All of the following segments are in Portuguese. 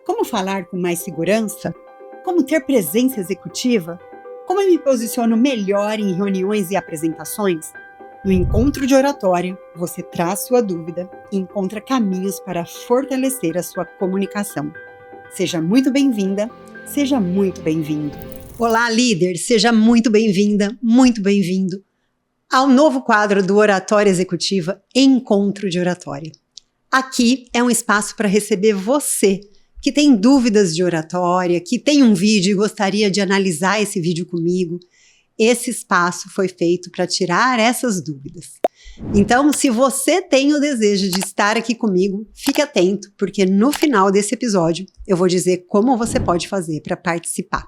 Como falar com mais segurança? Como ter presença executiva? Como eu me posiciono melhor em reuniões e apresentações? No encontro de oratória, você traz sua dúvida e encontra caminhos para fortalecer a sua comunicação. Seja muito bem-vinda, seja muito bem-vindo. Olá, líder! Seja muito bem-vinda, muito bem-vindo ao novo quadro do Oratória Executiva, Encontro de Oratória. Aqui é um espaço para receber você que tem dúvidas de oratória, que tem um vídeo e gostaria de analisar esse vídeo comigo. Esse espaço foi feito para tirar essas dúvidas. Então, se você tem o desejo de estar aqui comigo, fique atento, porque no final desse episódio eu vou dizer como você pode fazer para participar.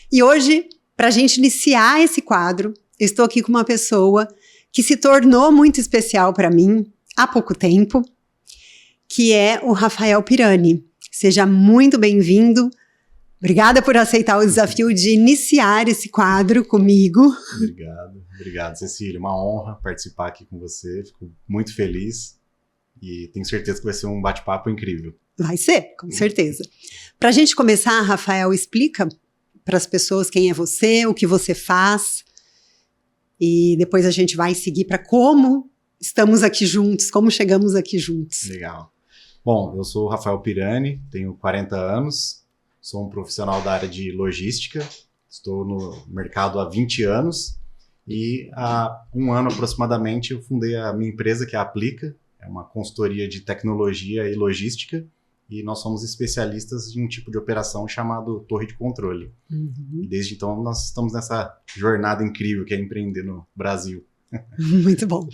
E hoje, para a gente iniciar esse quadro, eu estou aqui com uma pessoa que se tornou muito especial para mim há pouco tempo, que é o Rafael Pirani. Seja muito bem-vindo. Obrigada por aceitar o desafio de iniciar esse quadro comigo. Obrigado, Cecília. Uma honra participar aqui com você. Fico muito feliz e tenho certeza que vai ser um bate-papo incrível. Vai ser, com certeza. Para a gente começar, Rafael, explica para as pessoas quem é você, o que você faz, e depois a gente vai seguir para como estamos aqui juntos, como chegamos aqui juntos. Legal. Bom, eu sou o Rafael Pirani, tenho 40 anos, sou um profissional da área de logística, estou no mercado há 20 anos e há um ano aproximadamente eu fundei a minha empresa, que é a Aplica, é uma consultoria de tecnologia e logística, e nós somos especialistas em um tipo de operação chamado torre de controle. E desde então nós estamos nessa jornada incrível que é empreender no Brasil. Muito bom.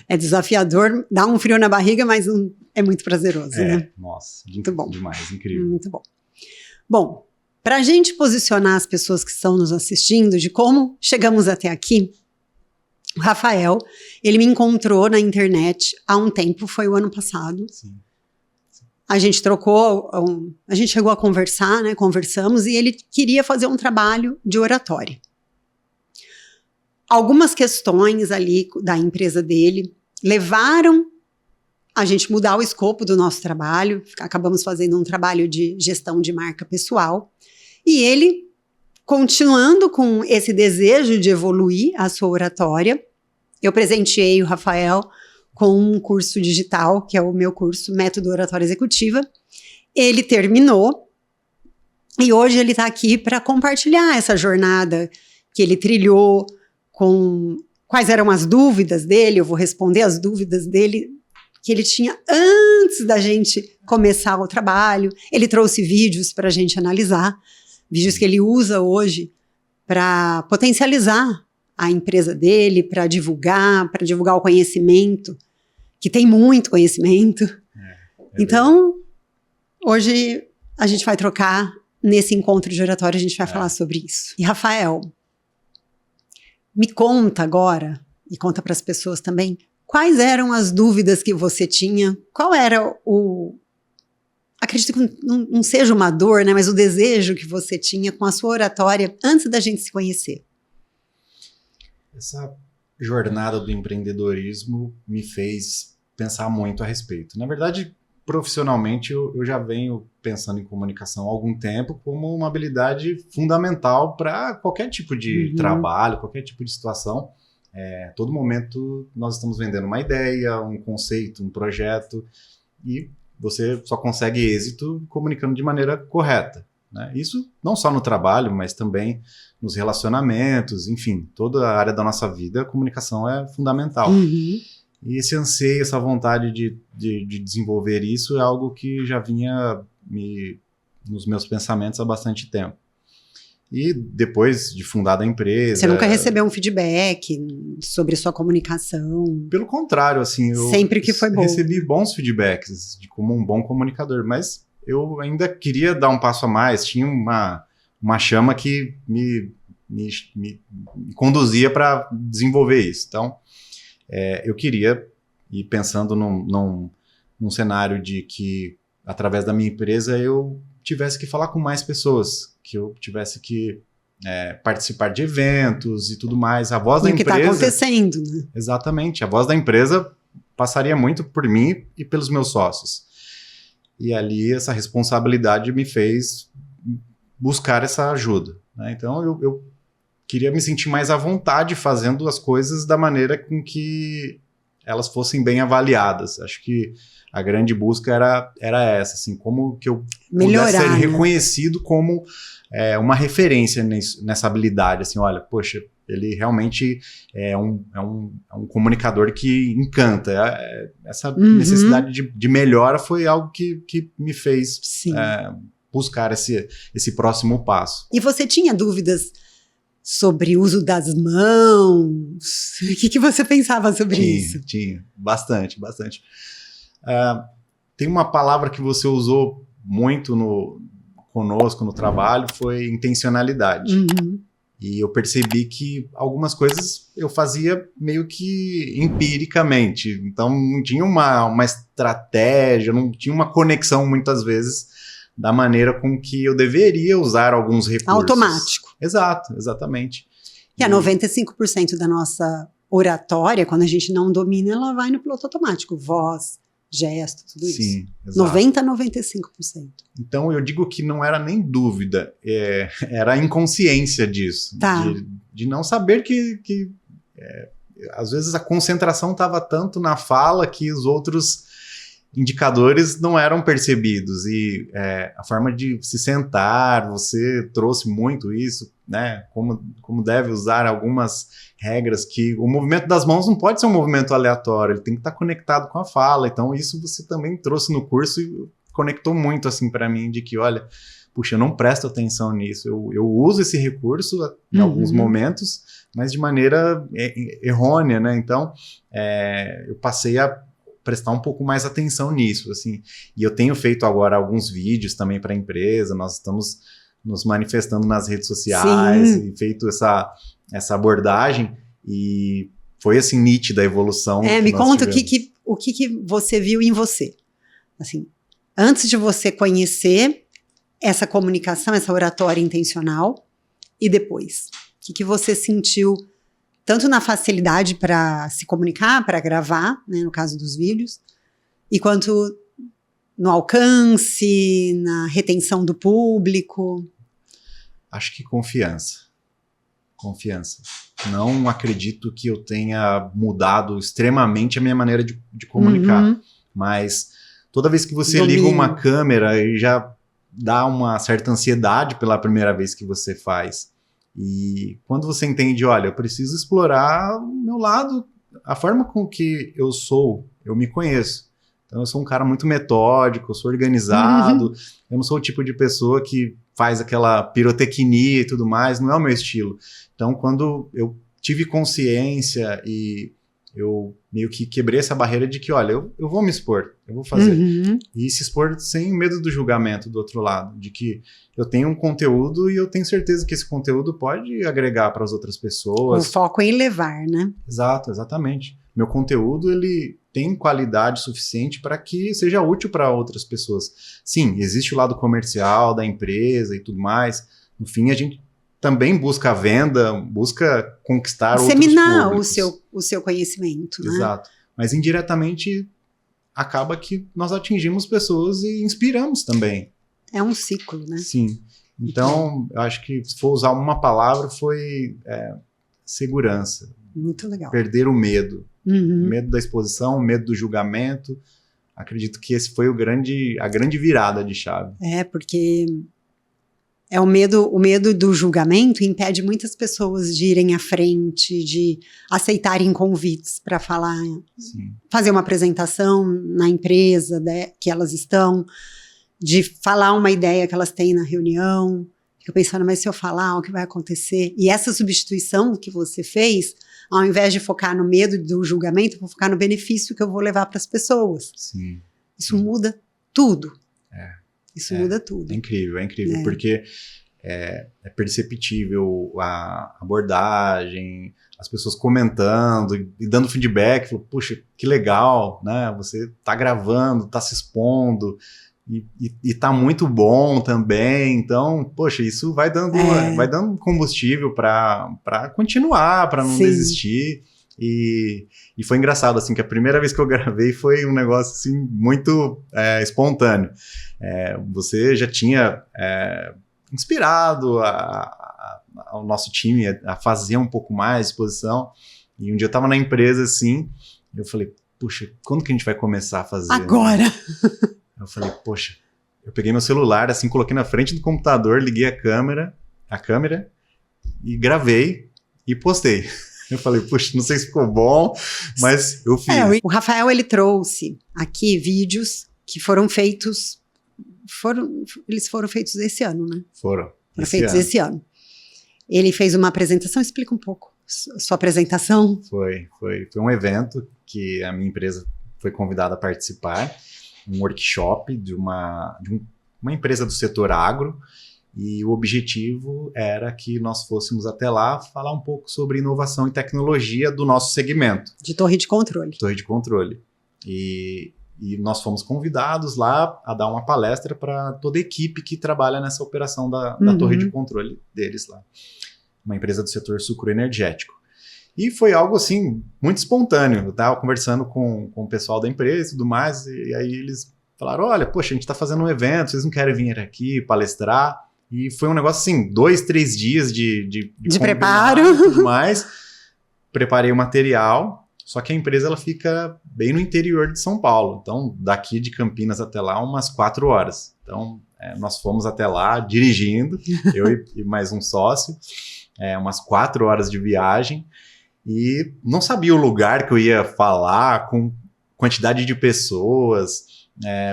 É desafiador, dá um frio na barriga, mas é muito prazeroso, né? Nossa, muito bom. Demais, incrível. Muito bom. Bom, para a gente posicionar as pessoas que estão nos assistindo de como chegamos até aqui, o Rafael, ele me encontrou na internet há um tempo, foi o ano passado. Sim. A gente trocou, a gente chegou a conversar, né? Conversamos e ele queria fazer um trabalho de oratória. Algumas questões ali da empresa dele levaram a gente mudar o escopo do nosso trabalho. Acabamos fazendo um trabalho de gestão de marca pessoal. E ele, continuando com esse desejo de evoluir a sua oratória, eu presenteei o Rafael com um curso digital, que é o meu curso Método Oratória Executiva. Ele terminou e hoje ele está aqui para compartilhar essa jornada que ele trilhou, com quais eram as dúvidas dele. Eu vou responder as dúvidas dele que ele tinha antes da gente começar o trabalho. Ele trouxe vídeos para a gente analisar, vídeos que ele usa hoje para potencializar a empresa dele, para divulgar o conhecimento, que tem muito conhecimento. Então, hoje a gente vai trocar, nesse encontro de oratória, a gente vai falar sobre isso. E Rafael, me conta agora, e conta para as pessoas também, quais eram as dúvidas que você tinha, qual era acredito que não seja uma dor, né, mas o desejo que você tinha com a sua oratória antes da gente se conhecer. Essa jornada do empreendedorismo me fez pensar muito a respeito. Na verdade, profissionalmente, eu já venho pensando em comunicação há algum tempo como uma habilidade fundamental para qualquer tipo de trabalho, qualquer tipo de situação. Todo momento nós estamos vendendo uma ideia, um conceito, um projeto, e você só consegue êxito comunicando de maneira correta, né? Isso não só no trabalho, mas também nos relacionamentos, enfim, toda a área da nossa vida, a comunicação é fundamental. E esse anseio, essa vontade de desenvolver isso é algo que já vinha nos meus pensamentos há bastante tempo. E depois de fundada a empresa... Você nunca recebeu um feedback sobre sua comunicação? Pelo contrário, assim... Sempre que foi bom. Recebi bons feedbacks como um bom comunicador, mas eu ainda queria dar um passo a mais. Tinha uma chama que me conduzia para desenvolver isso. Então, eu queria, e pensando num cenário de que, através da minha empresa, eu tivesse que falar com mais pessoas, que eu tivesse que participar de eventos e tudo mais. A voz da empresa... O que está acontecendo, né? Exatamente. A voz da empresa passaria muito por mim e pelos meus sócios. E ali essa responsabilidade me fez buscar essa ajuda, né? Então eu queria me sentir mais à vontade fazendo as coisas da maneira com que elas fossem bem avaliadas. Acho que a grande busca era essa, assim, como que eu pudesse ser reconhecido como uma referência nessa habilidade, assim, olha, poxa, ele realmente é um comunicador que encanta. Essa necessidade de melhora foi algo que me fez buscar esse próximo passo. E você tinha dúvidas sobre o uso das mãos? O que você pensava sobre isso? Tinha, bastante. Tem uma palavra que você usou muito conosco no trabalho, foi intencionalidade. E eu percebi que algumas coisas eu fazia meio que empiricamente. Então não tinha uma estratégia, não tinha uma conexão muitas vezes da maneira com que eu deveria usar alguns recursos. Automático. Exato, exatamente. E a 95% da nossa oratória, quando a gente não domina, ela vai no piloto automático. Voz, gesto, tudo isso. Sim, exato. 90-95%. Então eu digo que não era nem dúvida, era a inconsciência disso. Tá. De não saber que às vezes a concentração estava tanto na fala que os outros indicadores não eram percebidos. E a forma de se sentar, você trouxe muito isso, né? Como deve usar algumas regras, que o movimento das mãos não pode ser um movimento aleatório, ele tem que estar conectado com a fala. Então isso você também trouxe no curso e conectou muito assim para mim, de que, olha, puxa, eu não presto atenção nisso, eu uso esse recurso em alguns momentos, mas de maneira errônea, né? Então eu passei a prestar um pouco mais atenção nisso, assim. E eu tenho feito agora alguns vídeos também para a empresa, nós estamos nos manifestando nas redes sociais e feito essa abordagem, e foi assim nítida a evolução. Me conta o que você viu em você, assim, antes de você conhecer essa comunicação, essa oratória intencional, e depois, o que você sentiu tanto na facilidade para se comunicar, para gravar, né, no caso dos vídeos, e quanto no alcance, na retenção do público? Acho que confiança. Não acredito que eu tenha mudado extremamente a minha maneira de comunicar, mas toda vez que você liga uma câmera e já dá uma certa ansiedade pela primeira vez que você faz. E quando você entende, olha, eu preciso explorar o meu lado, a forma com que eu sou, eu me conheço. Então eu sou um cara muito metódico, eu sou organizado, eu não sou o tipo de pessoa que faz aquela pirotecnia e tudo mais, não é o meu estilo. Então quando eu tive consciência e eu meio que quebrei essa barreira de que, olha, eu vou me expor, eu vou fazer. E se expor sem medo do julgamento do outro lado, de que eu tenho um conteúdo e eu tenho certeza que esse conteúdo pode agregar para as outras pessoas. O foco é em levar, né? Exato, exatamente. Meu conteúdo, ele tem qualidade suficiente para que seja útil para outras pessoas. Sim, existe o lado comercial da empresa e tudo mais. No fim, a gente também busca a venda, busca conquistar outros públicos. Disseminar o seu conhecimento, né? Exato. Mas indiretamente acaba que nós atingimos pessoas e inspiramos também. É um ciclo, né? Sim. Então, eu acho que se for usar uma palavra, foi segurança. Muito legal. Perder o medo. Medo da exposição, medo do julgamento. Acredito que esse foi a grande virada de chave. Porque o medo do julgamento impede muitas pessoas de irem à frente, de aceitarem convites para falar, fazer uma apresentação na empresa que elas estão, de falar uma ideia que elas têm na reunião. Fica pensando, mas se eu falar, o que vai acontecer? E essa substituição que você fez, ao invés de focar no medo do julgamento, eu vou focar no benefício que eu vou levar para as pessoas. Sim. Isso muda tudo. Isso muda tudo. É incrível, porque é perceptível a abordagem, as pessoas comentando e dando feedback, falando, puxa, que legal, né? Você tá gravando, tá se expondo e tá muito bom também. Então, poxa, isso vai dando combustível para continuar, para não desistir. E foi engraçado, assim, que a primeira vez que eu gravei foi um negócio, assim, muito espontâneo. Você já tinha inspirado ao nosso time a fazer um pouco mais de exposição. E um dia eu estava na empresa, assim, e eu falei, puxa, quando que a gente vai começar a fazer? Agora! Eu falei, poxa, eu peguei meu celular, assim, coloquei na frente do computador, liguei a câmera, e gravei e postei. Eu falei, puxa, não sei se ficou bom, mas eu fiz. O Rafael, ele trouxe aqui vídeos que foram feitos, eles foram feitos esse ano, né? Foram feitos esse ano. Ele fez uma apresentação, explica um pouco sua apresentação. Foi um evento que a minha empresa foi convidada a participar, um workshop de uma empresa do setor agro, e o objetivo era que nós fôssemos até lá falar um pouco sobre inovação e tecnologia do nosso segmento. De torre de controle. Torre de controle. E nós fomos convidados lá a dar uma palestra para toda a equipe que trabalha nessa operação da torre de controle deles lá. Uma empresa do setor sucroenergético. E foi algo, assim, muito espontâneo. Eu estava conversando com o pessoal da empresa e tudo mais, e aí eles falaram, olha, poxa, a gente está fazendo um evento, vocês não querem vir aqui palestrar? E foi um negócio, assim, 2, 3 dias de preparo e tudo mais. Preparei o material, só que a empresa ela fica bem no interior de São Paulo. Então, daqui de Campinas até lá, umas 4 horas. Então, nós fomos até lá dirigindo, eu e mais um sócio, umas 4 horas de viagem. E não sabia o lugar que eu ia falar, com quantidade de pessoas,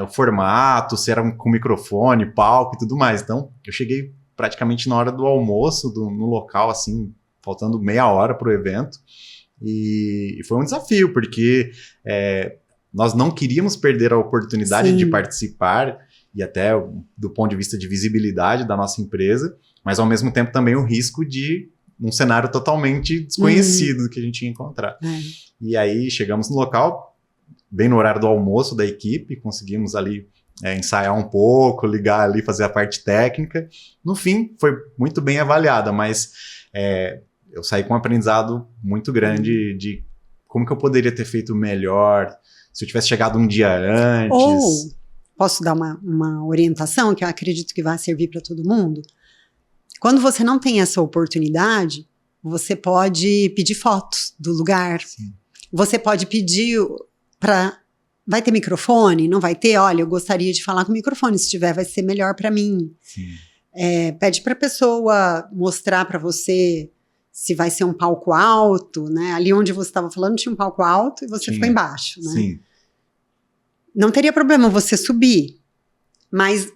o formato, se era com microfone, palco e tudo mais. Então, eu cheguei praticamente na hora do almoço, no local, assim, faltando meia hora para o evento. E foi um desafio, porque nós não queríamos perder a oportunidade de participar, e até do ponto de vista de visibilidade da nossa empresa, mas ao mesmo tempo também o risco de um cenário totalmente desconhecido que a gente ia encontrar. E aí chegamos no local, bem no horário do almoço da equipe, conseguimos ali ensaiar um pouco, ligar ali, fazer a parte técnica. No fim, foi muito bem avaliada, mas eu saí com um aprendizado muito grande de como que eu poderia ter feito melhor, se eu tivesse chegado um dia antes. Ou, posso dar uma orientação que eu acredito que vai servir para todo mundo? Quando você não tem essa oportunidade, você pode pedir fotos do lugar. Sim. Você pode pedir para... Vai ter microfone? Não vai ter? Olha, eu gostaria de falar com o microfone. Se tiver, vai ser melhor para mim. Sim. Pede para a pessoa mostrar para você se vai ser um palco alto, né? Ali onde você estava falando tinha um palco alto e você ficou embaixo, né? Sim. Não teria problema você subir, mas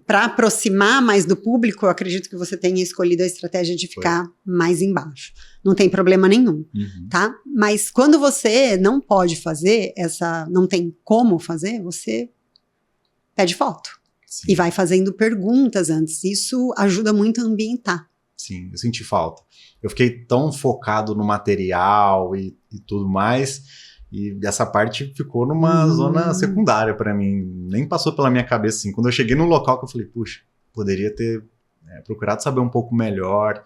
para aproximar mais do público, eu acredito que você tenha escolhido a estratégia de ficar mais embaixo. Não tem problema nenhum, tá? Mas quando você não pode fazer não tem como fazer, você pede foto. Sim. E vai fazendo perguntas antes. Isso ajuda muito a ambientar. Sim, eu senti falta. Eu fiquei tão focado no material e tudo mais, e essa parte ficou numa zona secundária para mim. Nem passou pela minha cabeça assim. Quando eu cheguei no local, que eu falei, puxa, poderia ter procurado saber um pouco melhor.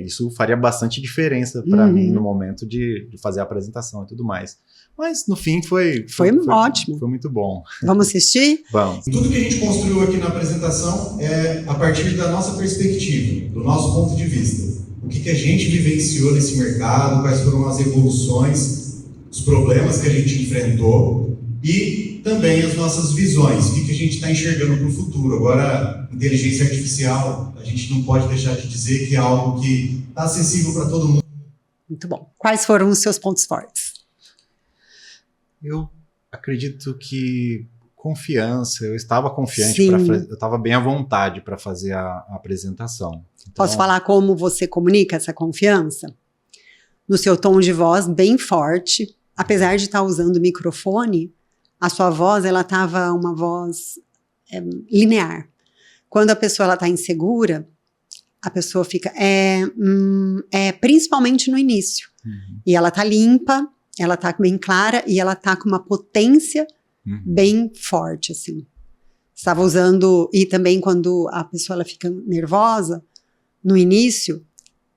Isso faria bastante diferença para mim no momento de fazer a apresentação e tudo mais. Mas no fim foi ótimo. Foi muito bom. Vamos assistir? Vamos. Tudo que a gente construiu aqui na apresentação é a partir da nossa perspectiva, do nosso ponto de vista. O que a gente vivenciou nesse mercado, quais foram as evoluções, os problemas que a gente enfrentou e também as nossas visões, o que a gente está enxergando para o futuro. Agora, inteligência artificial, a gente não pode deixar de dizer que é algo que está acessível para todo mundo. Muito bom. Quais foram os seus pontos fortes? Eu acredito que confiança, eu estava confiante, eu estava bem à vontade para fazer a apresentação. Então, posso falar como você comunica essa confiança? No seu tom de voz bem forte, apesar de estar usando microfone, a sua voz, ela estava uma voz linear. Quando a pessoa está insegura, a pessoa fica, principalmente no início. E ela está limpa, ela está bem clara e ela está com uma potência bem forte, assim. Estava usando, e também quando a pessoa ela fica nervosa, no início,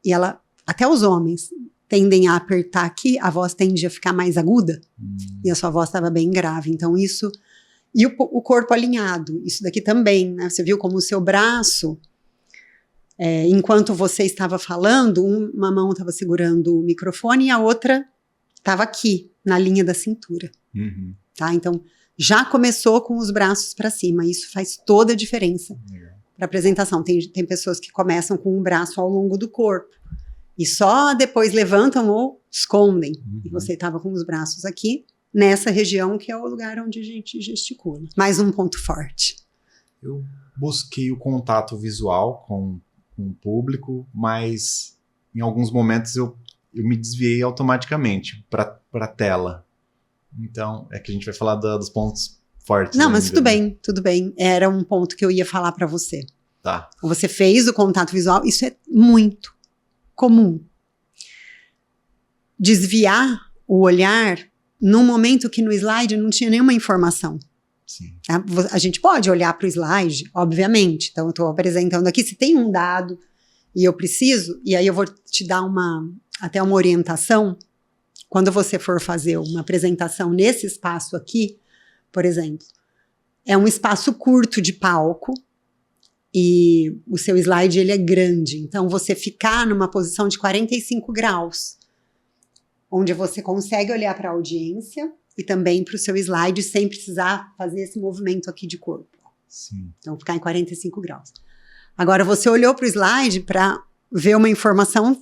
e ela, até os homens, tendem a apertar aqui, a voz tende a ficar mais aguda, e a sua voz estava bem grave. Então isso... E o corpo alinhado, isso daqui também, né? Você viu como o seu braço, enquanto você estava falando, uma mão estava segurando o microfone e a outra estava aqui, na linha da cintura. Tá? Então, já começou com os braços para cima. Isso faz toda a diferença para a apresentação. Tem pessoas que começam com o braço ao longo do corpo e só depois levantam ou escondem. E você estava com os braços aqui, nessa região que é o lugar onde a gente gesticula. Mais um ponto forte. Eu busquei o contato visual com o público, mas em alguns momentos eu me desviei automaticamente para a tela. Então, é que a gente vai falar dos pontos fortes. Não, mas tudo bem. Era um ponto que eu ia falar para você. Tá. Você fez o contato visual, isso é muito comum. Desviar o olhar num momento que no slide não tinha nenhuma informação. Sim. A gente pode olhar para o slide, obviamente. Então, eu estou apresentando aqui, se tem um dado e eu preciso, e aí eu vou te dar até uma orientação. Quando você for fazer uma apresentação nesse espaço aqui, por exemplo, é um espaço curto de palco e o seu slide ele é grande. Então, você ficar numa posição de 45 graus, onde você consegue olhar para a audiência e também para o seu slide sem precisar fazer esse movimento aqui de corpo. Sim. Então, ficar em 45 graus. Agora, você olhou para o slide para ver uma informação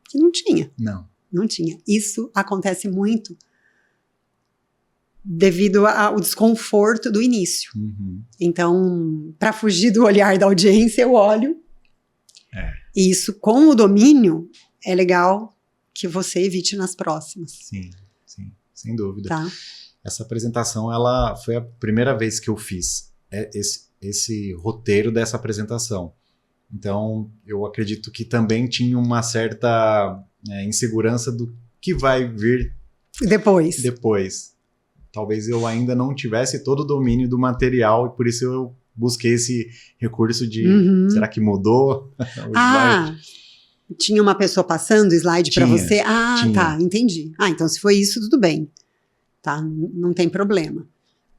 que não tinha. Não tinha. Isso acontece muito devido ao desconforto do início. Então, para fugir do olhar da audiência, eu olho. E isso, com o domínio, é legal que você evite nas próximas. Sim, sem dúvida. Tá. Essa apresentação, ela foi a primeira vez que eu fiz esse roteiro dessa apresentação. Então, eu acredito que também tinha uma certa insegurança do que vai vir depois. Talvez eu ainda não tivesse todo o domínio do material e por isso eu busquei esse recurso de será que mudou o slide? Tinha uma pessoa passando o slide para você? Tinha. Tá, entendi. Então se foi isso, tudo bem. Tá, não tem problema.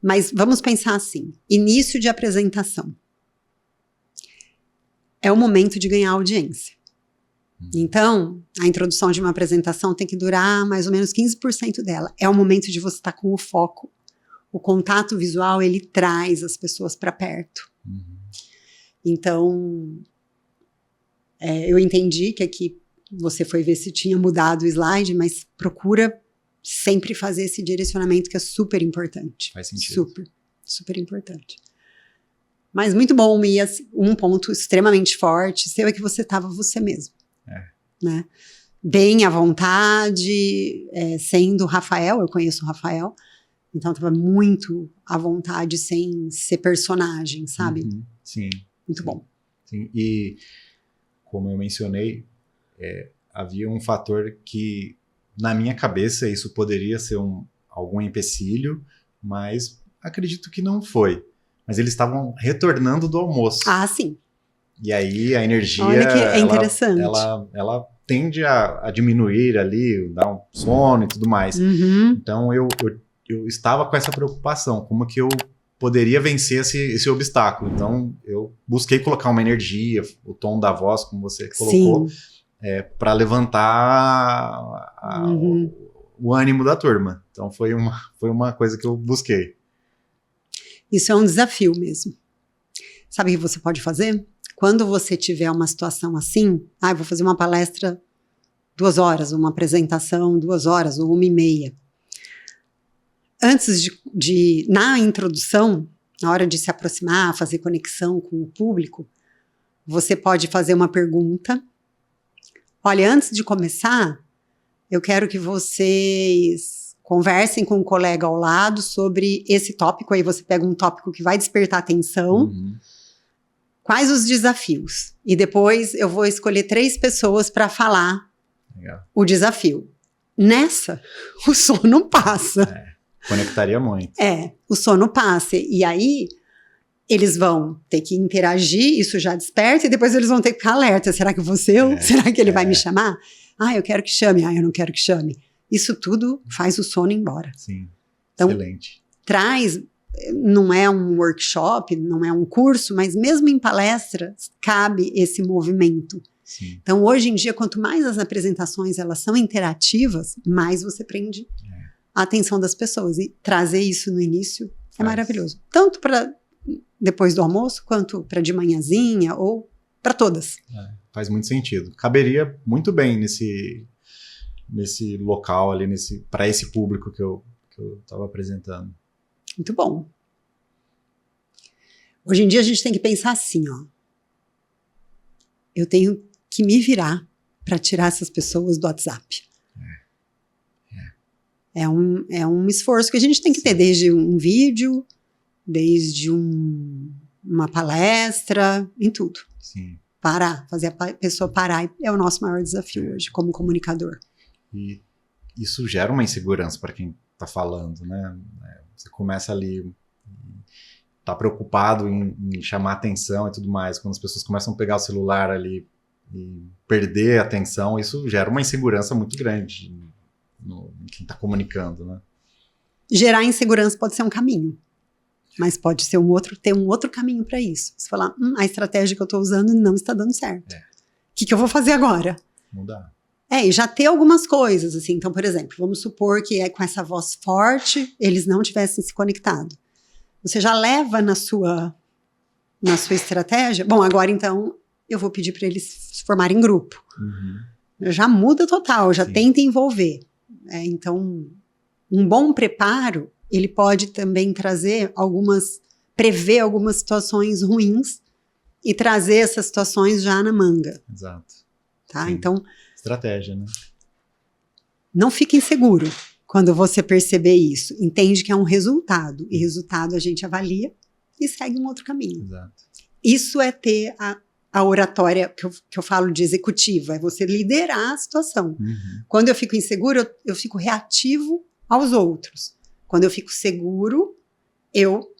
Mas vamos pensar assim, início de apresentação. É o momento de ganhar audiência. Então, a introdução de uma apresentação tem que durar mais ou menos 15% dela. É o momento de você estar com o foco. O contato visual, ele traz as pessoas para perto. Então, eu entendi que aqui você foi ver se tinha mudado o slide, mas procura sempre fazer esse direcionamento que é super importante. Faz sentido. Super importante. Mas muito bom, e um ponto extremamente forte seu é que você estava você mesmo. Né? Bem à vontade, sendo Rafael, eu conheço o Rafael, então estava muito à vontade sem ser personagem, sabe? Sim. Muito bom. Sim. E como eu mencionei, havia um fator que na minha cabeça isso poderia ser algum empecilho, mas acredito que não foi. Mas eles estavam retornando do almoço. Sim. E aí a energia, olha que é interessante. Ela tende a diminuir ali, dar um sono e tudo mais. Então eu estava com essa preocupação, como que eu poderia vencer esse obstáculo. Então eu busquei colocar uma energia, o tom da voz, como você colocou, para levantar o ânimo da turma. Então foi uma coisa que eu busquei. Isso é um desafio mesmo. Sabe o que você pode fazer? Quando você tiver uma situação assim, eu vou fazer uma palestra 2 horas, uma apresentação 2 horas ou 1h30. Antes na introdução, na hora de se aproximar, fazer conexão com o público, você pode fazer uma pergunta. Olha, antes de começar, eu quero que vocês conversem com um colega ao lado sobre esse tópico. Aí você pega um tópico que vai despertar atenção. Quais os desafios? E depois eu vou escolher 3 pessoas para falar o desafio. Nessa, o sono passa. Conectaria muito. O sono passa. E aí, eles vão ter que interagir, isso já desperta, e depois eles vão ter que ficar alerta. Será que eu vou ser eu? Será que ele vai me chamar? Eu quero que chame, eu não quero que chame. Isso tudo faz o sono embora. Sim, então, excelente. Traz, não é um workshop, não é um curso, mas mesmo em palestras, cabe esse movimento. Sim. Então, hoje em dia, quanto mais as apresentações elas são interativas, mais você prende a atenção das pessoas. E trazer isso no início é maravilhoso. Tanto para depois do almoço, quanto para de manhãzinha, ou para todas. Faz muito sentido. Caberia muito bem nesse local ali, para esse público que eu estava apresentando. Muito bom. Hoje em dia a gente tem que pensar assim, eu tenho que me virar para tirar essas pessoas do WhatsApp. É um esforço que a gente tem que ter, desde um vídeo, desde uma palestra, em tudo. Sim. Parar, fazer a pessoa parar é o nosso maior desafio hoje, como comunicador. E isso gera uma insegurança para quem está falando, né? Você começa ali, tá preocupado em chamar atenção e tudo mais. Quando as pessoas começam a pegar o celular ali e perder a atenção, isso gera uma insegurança muito grande em quem está comunicando, né? Gerar insegurança pode ser um caminho, mas pode ser ter um outro caminho para isso. Você falar, a estratégia que eu estou usando não está dando certo. O que eu vou fazer agora? Mudar. E já ter algumas coisas, assim. Então, por exemplo, vamos supor que com essa voz forte, eles não tivessem se conectado. Você já leva na sua estratégia, bom, agora então eu vou pedir para eles se formarem em grupo. Já muda total, já tenta envolver. Então, um bom preparo, ele pode também prever algumas situações ruins e trazer essas situações já na manga. Exato. Tá? Sim. Então, estratégia, né? Não fique inseguro quando você perceber isso. Entende que é um resultado. E resultado a gente avalia e segue um outro caminho. Exato. Isso é ter a oratória que eu falo de executiva. É você liderar a situação. Quando eu fico inseguro, eu fico reativo aos outros. Quando eu fico seguro, eu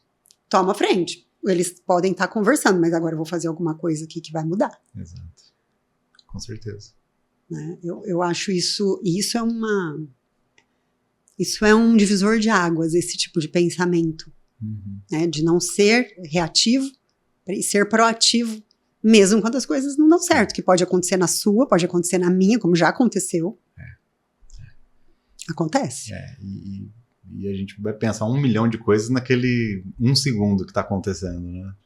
tomo a frente. Eles podem estar conversando, mas agora eu vou fazer alguma coisa aqui que vai mudar. Exato. Com certeza. Né? Eu acho isso é um divisor de águas, esse tipo de pensamento, né? De não ser reativo e ser proativo, mesmo quando as coisas não dão certo, que pode acontecer na sua, pode acontecer na minha, como já aconteceu. Acontece. E a gente vai pensar 1 milhão de coisas naquele 1 segundo que está acontecendo,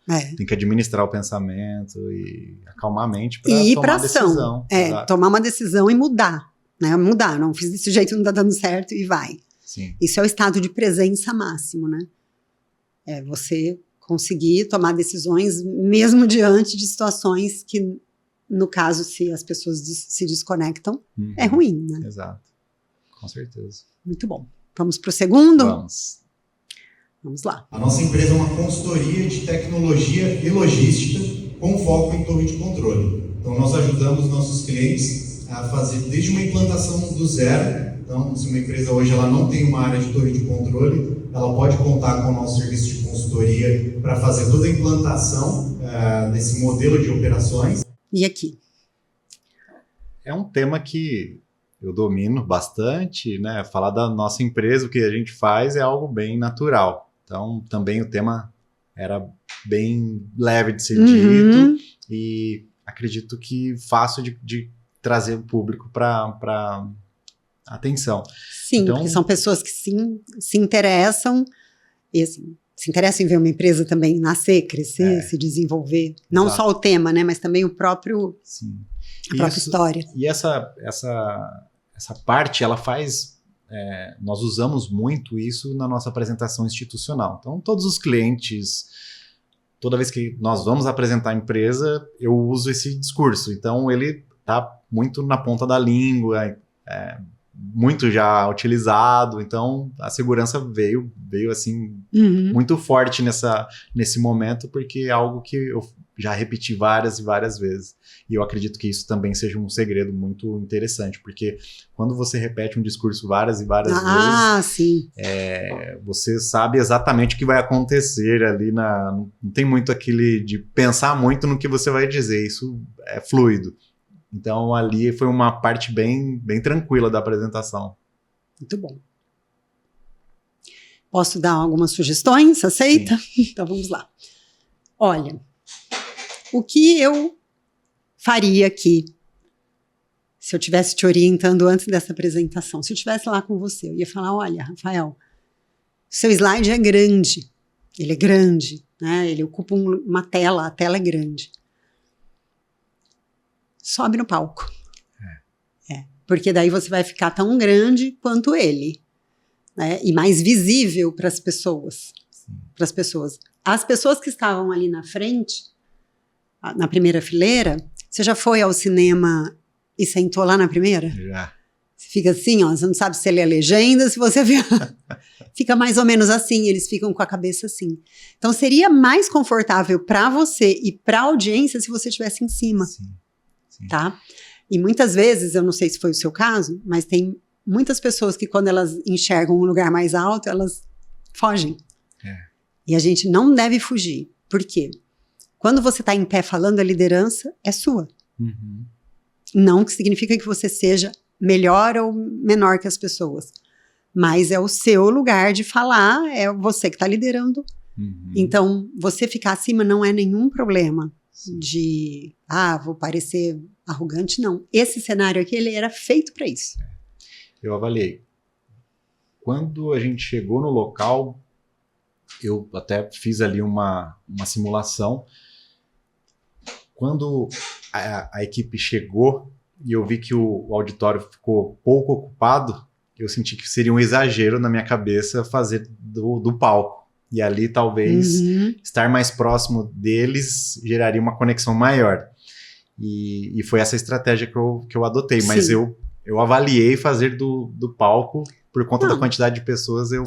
né? Tem que administrar o pensamento e acalmar a mente para tomar a decisão. Tomar uma decisão e mudar. Né? Mudar, não fiz desse jeito, não está dando certo e vai. Sim. Isso é o estado de presença máximo, né? É você conseguir tomar decisões mesmo diante de situações que, no caso, se as pessoas se desconectam, é ruim, né? Exato. Com certeza. Muito bom. Vamos para o segundo? Vamos lá. A nossa empresa é uma consultoria de tecnologia e logística com foco em torre de controle. Então, nós ajudamos nossos clientes a fazer desde uma implantação do zero. Então, se uma empresa hoje ela não tem uma área de torre de controle, ela pode contar com o nosso serviço de consultoria para fazer toda a implantação desse modelo de operações. E aqui? É um tema que eu domino bastante, né? Falar da nossa empresa, o que a gente faz é algo bem natural. Então, também o tema era bem leve de ser dito e acredito que fácil de trazer o público para atenção. Sim, então, porque são pessoas que se interessam e assim, se interessam em ver uma empresa também nascer, crescer, se desenvolver. Não só o tema, né? Mas também o próprio... Sim. A própria história. E essa parte, ela faz... nós usamos muito isso na nossa apresentação institucional. Então, todos os clientes, toda vez que nós vamos apresentar a empresa, eu uso esse discurso. Então, ele está muito na ponta da língua, muito já utilizado. Então, a segurança veio assim, muito forte nesse momento, porque é algo que eu já repeti várias e várias vezes. E eu acredito que isso também seja um segredo muito interessante, porque quando você repete um discurso várias e várias vezes, você sabe exatamente o que vai acontecer ali. Não tem muito aquele de pensar muito no que você vai dizer, isso é fluido. Então ali foi uma parte bem, bem tranquila da apresentação. Muito bom. Posso dar algumas sugestões? Aceita? Sim. Então vamos lá. Olha, o que eu faria aqui, se eu estivesse te orientando antes dessa apresentação, se eu estivesse lá com você, eu ia falar, olha, Rafael, seu slide é grande, ele é grande, né? Ele ocupa uma tela, a tela é grande. Sobe no palco. Porque daí você vai ficar tão grande quanto ele, né? E mais visível para as pessoas. As pessoas que estavam ali na frente, na primeira fileira, você já foi ao cinema e sentou lá na primeira? Já. Você fica assim, ó, você não sabe se ele é legenda, se você vê... Fica mais ou menos assim, eles ficam com a cabeça assim. Então seria mais confortável para você e para a audiência se você estivesse em cima. Sim. Tá? E muitas vezes, eu não sei se foi o seu caso, mas tem muitas pessoas que quando elas enxergam um lugar mais alto, elas fogem. E a gente não deve fugir. Por quê? Quando você está em pé falando, a liderança é sua. Uhum. Não que significa que você seja melhor ou menor que as pessoas. Mas é o seu lugar de falar, é você que está liderando. Uhum. Então, você ficar acima não é nenhum problema. De, vou parecer arrogante, não. Esse cenário aqui, ele era feito para isso. Eu avaliei. Quando a gente chegou no local, eu até fiz ali uma simulação. Quando a equipe chegou e eu vi que o auditório ficou pouco ocupado, eu senti que seria um exagero na minha cabeça fazer do palco. E ali, talvez, estar mais próximo deles geraria uma conexão maior. E foi essa estratégia que eu adotei. Sim. Mas eu avaliei fazer do palco, por conta da quantidade de pessoas, eu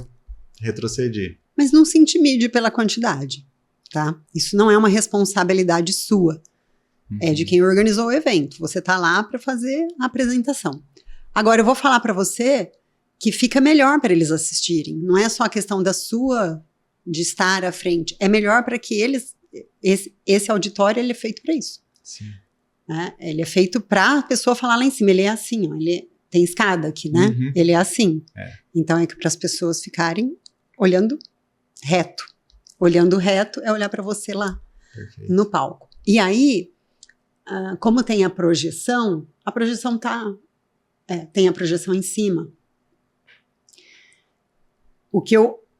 retrocedi. Mas não se intimide pela quantidade, tá? Isso não é uma responsabilidade sua. É de quem organizou o evento. Você tá lá para fazer a apresentação. Agora, eu vou falar para você que fica melhor para eles assistirem. Não é só a questão de estar à frente. É melhor para que eles... Esse auditório, ele é feito para isso. Sim. Né? Ele é feito para a pessoa falar lá em cima. Ele é assim, ó. Ele tem escada aqui, né? Ele é assim. Então, é que para as pessoas ficarem olhando reto. Olhando reto é olhar para você lá. Perfeito. No palco. E aí, como tem a projeção tem a projeção em cima.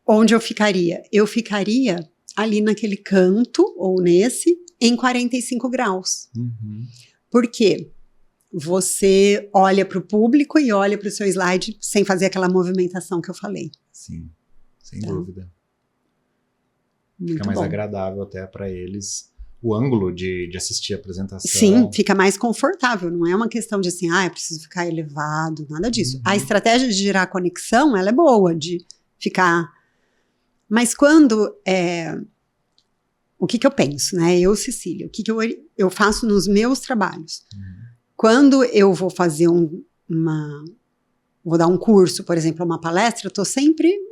Onde eu ficaria? Eu ficaria ali naquele canto, ou nesse, em 45 graus. Por quê? Você olha para o público e olha para o seu slide sem fazer aquela movimentação que eu falei. Sim, sem dúvida. Muito Fica mais bom. agradável até para eles o ângulo de assistir a apresentação. Sim, fica mais confortável. Não é uma questão de assim, eu preciso ficar elevado, nada disso. A estratégia de gerar conexão, ela é boa, de ficar... Mas quando... o que eu penso, né? Eu, Cecília, o que eu faço nos meus trabalhos? Quando eu vou fazer vou dar um curso, por exemplo, uma palestra,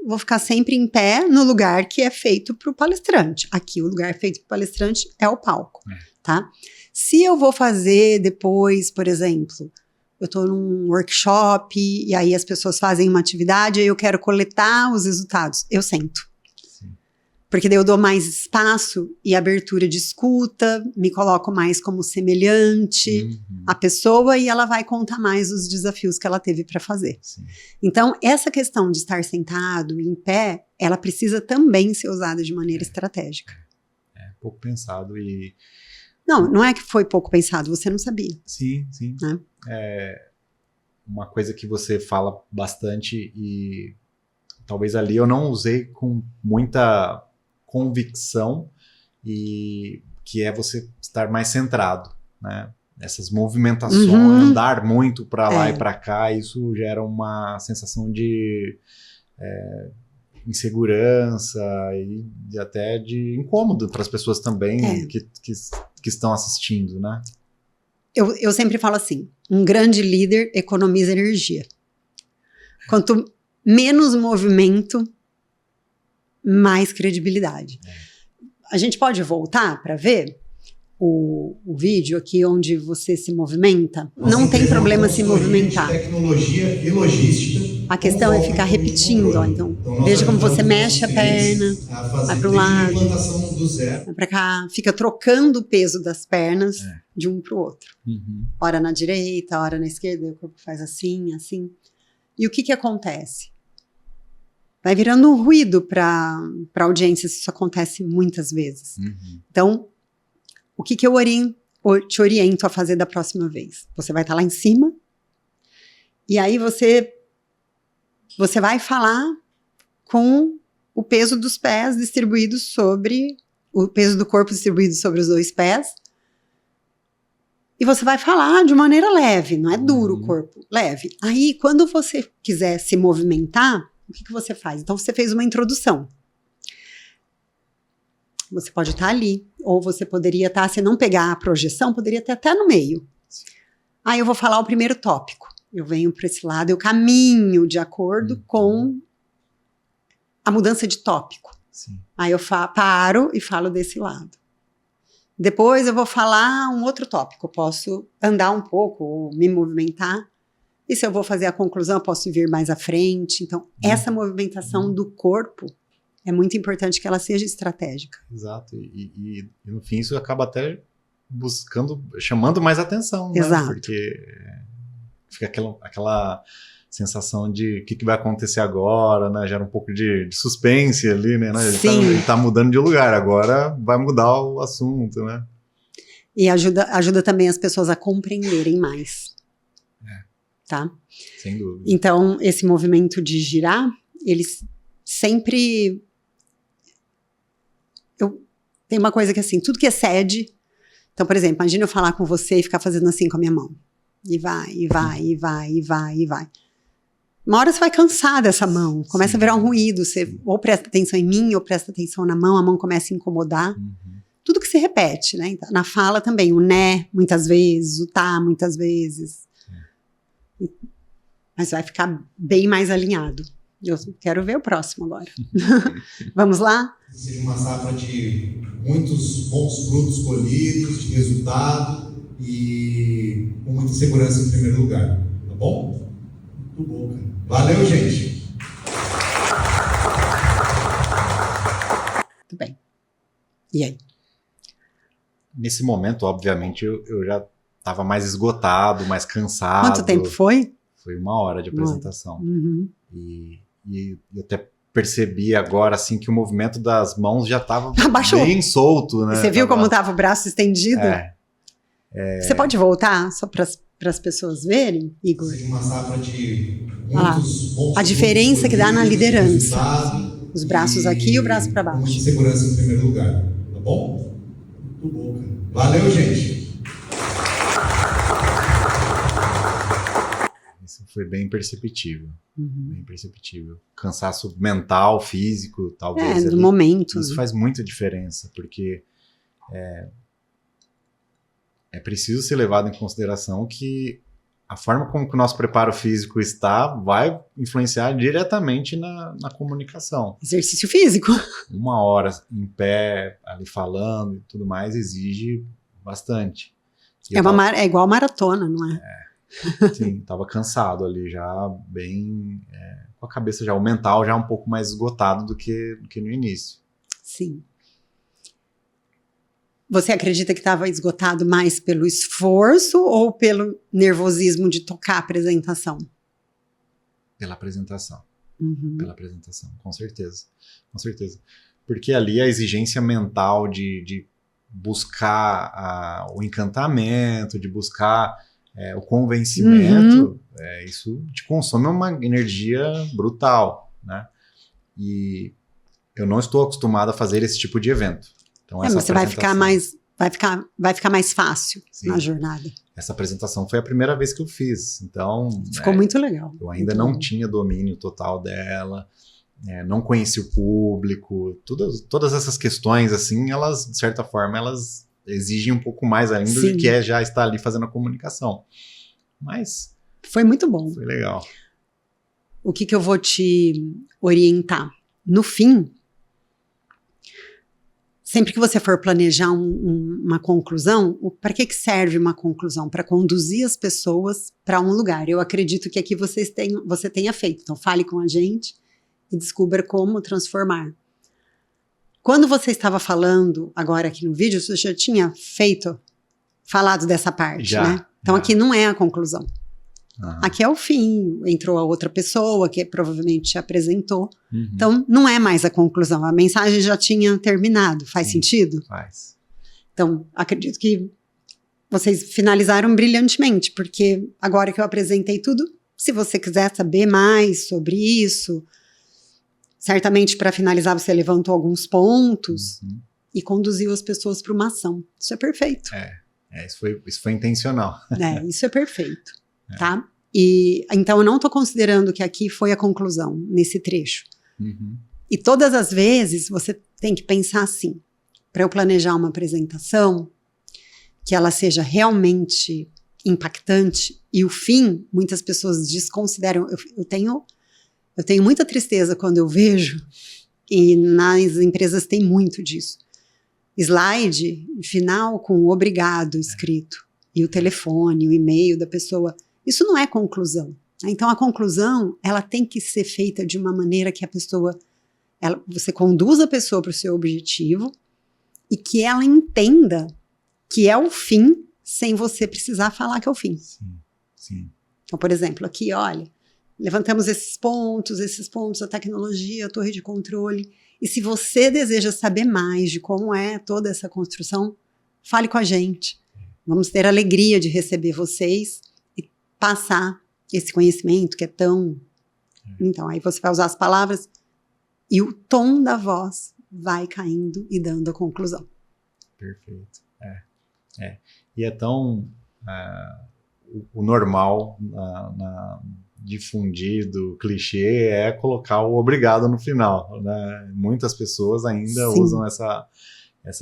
vou ficar sempre em pé no lugar que é feito para o palestrante. Aqui, o lugar feito para o palestrante é o palco, tá? Se eu vou fazer depois, por exemplo, eu estou num workshop e aí as pessoas fazem uma atividade e eu quero coletar os resultados, eu sento. Porque daí eu dou mais espaço e abertura de escuta, me coloco mais como semelhante à pessoa e ela vai contar mais os desafios que ela teve para fazer. Sim. Então, essa questão de estar sentado, em pé, ela precisa também ser usada de maneira estratégica. Pouco pensado e... Não é que foi pouco pensado, você não sabia. Sim. Uma coisa que você fala bastante e talvez ali eu não usei com muita convicção, e que é você estar mais centrado, né? Essas movimentações, andar muito para lá e para cá, isso gera uma sensação de insegurança e até de incômodo para as pessoas também que estão assistindo, né? Eu sempre falo assim, um grande líder economiza energia. Quanto menos movimento, mais credibilidade. A gente pode voltar para ver o vídeo aqui onde você se movimenta, Nossa não tem empresa é uma problema se consultoria de movimentar. Tecnologia e logística. A questão é ficar repetindo, ó, então veja como você mexe a perna, vai para um lado, vai para cá, fica trocando o peso das pernas de um para o outro. Ora na direita, ora na esquerda, o corpo faz assim, assim. E o que acontece? Vai virando um ruído para a audiência, isso acontece muitas vezes. Então, o que eu te oriento a fazer da próxima vez? Você vai estar lá em cima, e aí você vai falar com o peso dos pés distribuído sobre, o peso do corpo distribuído sobre os 2 pés, e você vai falar de maneira leve, não é duro o corpo, leve. Aí, quando você quiser se movimentar, o que você faz? Então, você fez uma introdução. Você pode estar ali, ou você poderia estar, se não pegar a projeção, poderia estar até no meio. Aí eu vou falar o primeiro tópico. Eu venho para esse lado, eu caminho de acordo com a mudança de tópico. Sim. Aí eu paro e falo desse lado. Depois eu vou falar um outro tópico. Eu posso andar um pouco, ou me movimentar. E se eu vou fazer a conclusão, eu posso vir mais à frente. Então, essa movimentação do corpo é muito importante que ela seja estratégica. Exato. E no fim isso acaba até chamando mais atenção, né? Exato. Porque fica aquela sensação de o que vai acontecer agora, né? Gera um pouco de suspense ali, né? Ele tá mudando de lugar, agora vai mudar o assunto, né? E ajuda também as pessoas a compreenderem mais. Tá? Sem dúvida. Então, esse movimento de girar, eles sempre... Tem uma coisa que assim, tudo que excede... Então, por exemplo, imagina eu falar com você e ficar fazendo assim com a minha mão. E vai, e vai, e vai, e vai, e vai. Uma hora você vai cansar dessa mão, começa a virar um ruído, você ou presta atenção em mim, ou presta atenção na mão, a mão começa a incomodar. Tudo que se repete, né? Então, na fala também, o né, muitas vezes, o tá, muitas vezes. Mas vai ficar bem mais alinhado. Eu quero ver o próximo agora. Vamos lá? Seja uma safra de muitos bons frutos colhidos, de resultado e com muita segurança em primeiro lugar. Tá bom? Muito bom, cara. Valeu, gente! Muito bem. E aí? Nesse momento, obviamente, eu já estava mais esgotado, mais cansado. Quanto tempo foi? Foi 1 hora de apresentação. E eu até percebi agora, assim, que o movimento das mãos já estava bem solto, né? Você viu como estava o braço estendido? Você pode voltar, só para as pessoas verem, Igor? Uma safra de muitos bons a diferença que dá na liderança. Os braços aqui e o braço para baixo. Com muita segurança em primeiro lugar. Tá bom? Muito bom, cara. Valeu, gente! Isso foi bem perceptível. Bem perceptível. Cansaço mental, físico, talvez. Do momento. Isso faz muita diferença, porque é preciso ser levado em consideração que a forma como que o nosso preparo físico está vai influenciar diretamente na comunicação. Exercício físico. 1 hora em pé, ali falando e tudo mais, exige bastante. É igual maratona, não é? Sim, estava cansado ali já, bem com a cabeça já, o mental já um pouco mais esgotado do que no início. Sim. Você acredita que estava esgotado mais pelo esforço ou pelo nervosismo de tocar a apresentação? Pela apresentação. Pela apresentação, com certeza. Com certeza. Porque ali a exigência mental de buscar o encantamento, de buscar o convencimento, isso te consome uma energia brutal, né? E eu não estou acostumado a fazer esse tipo de evento. Então, mas você vai ficar mais fácil na jornada. Essa apresentação foi a primeira vez que eu fiz, então ficou muito legal. Eu ainda não tinha domínio total dela, não conheci o público, todas essas questões assim, elas de certa forma elas exigem um pouco mais ainda do que já estar ali fazendo a comunicação. Mas foi muito bom. Foi legal. O que eu vou te orientar? No fim, sempre que você for planejar uma conclusão, para que serve uma conclusão? Para conduzir as pessoas para um lugar. Eu acredito que aqui você tenha feito. Então, fale com a gente e descubra como transformar. Quando você estava falando agora aqui no vídeo, você já tinha falado dessa parte, né? Então, aqui não é a conclusão. Aqui é o fim, entrou a outra pessoa que provavelmente te apresentou. Então, não é mais a conclusão, a mensagem já tinha terminado. Faz sentido? Faz. Então, acredito que vocês finalizaram brilhantemente, porque agora que eu apresentei tudo, se você quiser saber mais sobre isso, certamente para finalizar você levantou alguns pontos e conduziu as pessoas para uma ação. Isso é perfeito. Isso foi intencional. Isso é perfeito. Tá? E então eu não estou considerando que aqui foi a conclusão nesse trecho. E todas as vezes você tem que pensar assim: para eu planejar uma apresentação que ela seja realmente impactante, e o fim, muitas pessoas desconsideram. Eu tenho muita tristeza quando eu vejo, e nas empresas tem muito disso, slide final com obrigado escrito, e o telefone, o e-mail da pessoa. Isso não é conclusão. Então, a conclusão, ela tem que ser feita de uma maneira que a pessoa, você conduza a pessoa para o seu objetivo e que ela entenda que é o fim sem você precisar falar que é o fim. Sim. Então, por exemplo, aqui, olha, levantamos esses pontos, a tecnologia, a torre de controle. E se você deseja saber mais de como é toda essa construção, fale com a gente. Vamos ter a alegria de receber vocês passar esse conhecimento que é tão... Então, aí você vai usar as palavras e o tom da voz vai caindo e dando a conclusão. Perfeito. E é tão... o normal, difundido, clichê, é colocar o obrigado no final, né? Muitas pessoas ainda usam essa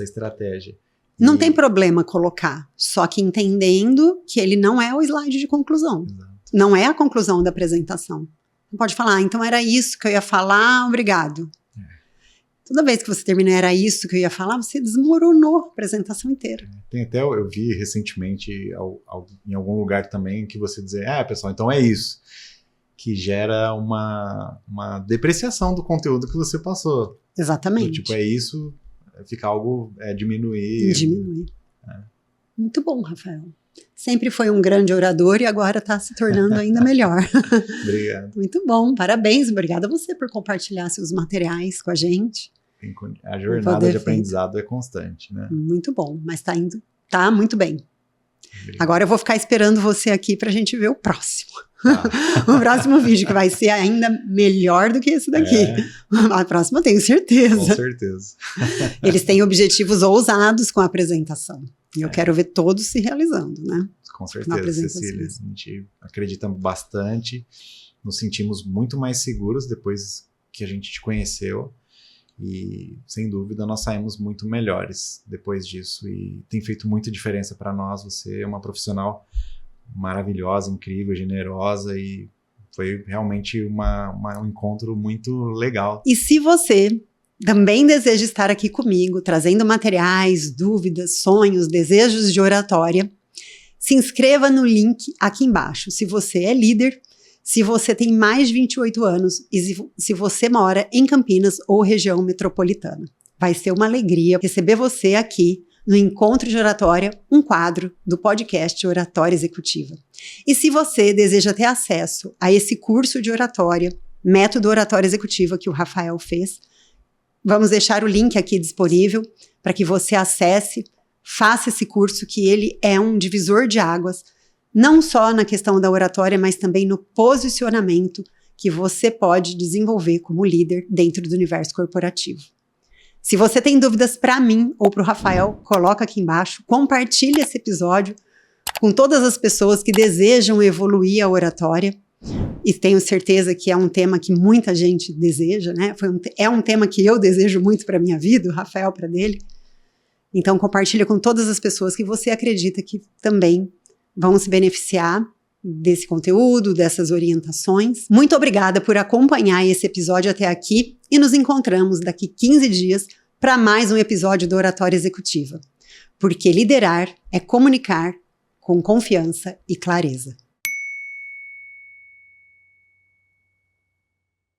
estratégia. Não tem problema colocar, só que entendendo que ele não é o slide de conclusão. Exato. Não é a conclusão da apresentação. Não pode falar, então era isso que eu ia falar, obrigado. Toda vez que você termina, era isso que eu ia falar, você desmoronou a apresentação inteira. Tem até, eu vi recentemente em algum lugar também que você dizer, pessoal, então é isso. Que gera uma depreciação do conteúdo que você passou. Exatamente. Tipo, é isso... Fica algo, diminuir. Muito bom, Rafael. Sempre foi um grande orador e agora está se tornando ainda melhor. Obrigado. Muito bom, parabéns. Obrigada a você por compartilhar seus materiais com a gente. A jornada de aprendizado é constante, né? Muito bom, mas tá muito bem. Obrigado. Agora eu vou ficar esperando você aqui para a gente ver o próximo. O próximo vídeo, que vai ser ainda melhor do que esse daqui. A próxima eu tenho certeza. Com certeza. Eles têm objetivos ousados com a apresentação. E eu quero ver todos se realizando, né? Com certeza, Cecília. A gente acredita bastante. Nos sentimos muito mais seguros depois que a gente te conheceu. E, sem dúvida, nós saímos muito melhores depois disso. E tem feito muita diferença para nós. Você é uma profissional maravilhosa, incrível, generosa, e foi realmente um encontro muito legal. E se você também deseja estar aqui comigo, trazendo materiais, dúvidas, sonhos, desejos de oratória, se inscreva no link aqui embaixo. Se você é líder, se você tem mais de 28 anos e se você mora em Campinas ou região metropolitana. Vai ser uma alegria receber você aqui no Encontro de Oratória, um quadro do podcast Oratória Executiva. E se você deseja ter acesso a esse curso de oratória, método Oratória Executiva que o Rafael fez, vamos deixar o link aqui disponível para que você acesse, faça esse curso, que ele é um divisor de águas, não só na questão da oratória, mas também no posicionamento que você pode desenvolver como líder dentro do universo corporativo. Se você tem dúvidas para mim ou para o Rafael, coloca aqui embaixo, compartilhe esse episódio com todas as pessoas que desejam evoluir a oratória, e tenho certeza que é um tema que muita gente deseja, né? É um tema que eu desejo muito para a minha vida, o Rafael para dele. Então compartilha com todas as pessoas que você acredita que também vão se beneficiar desse conteúdo, dessas orientações. Muito obrigada por acompanhar esse episódio até aqui e nos encontramos daqui 15 dias para mais um episódio do Oratória Executiva. Porque liderar é comunicar com confiança e clareza.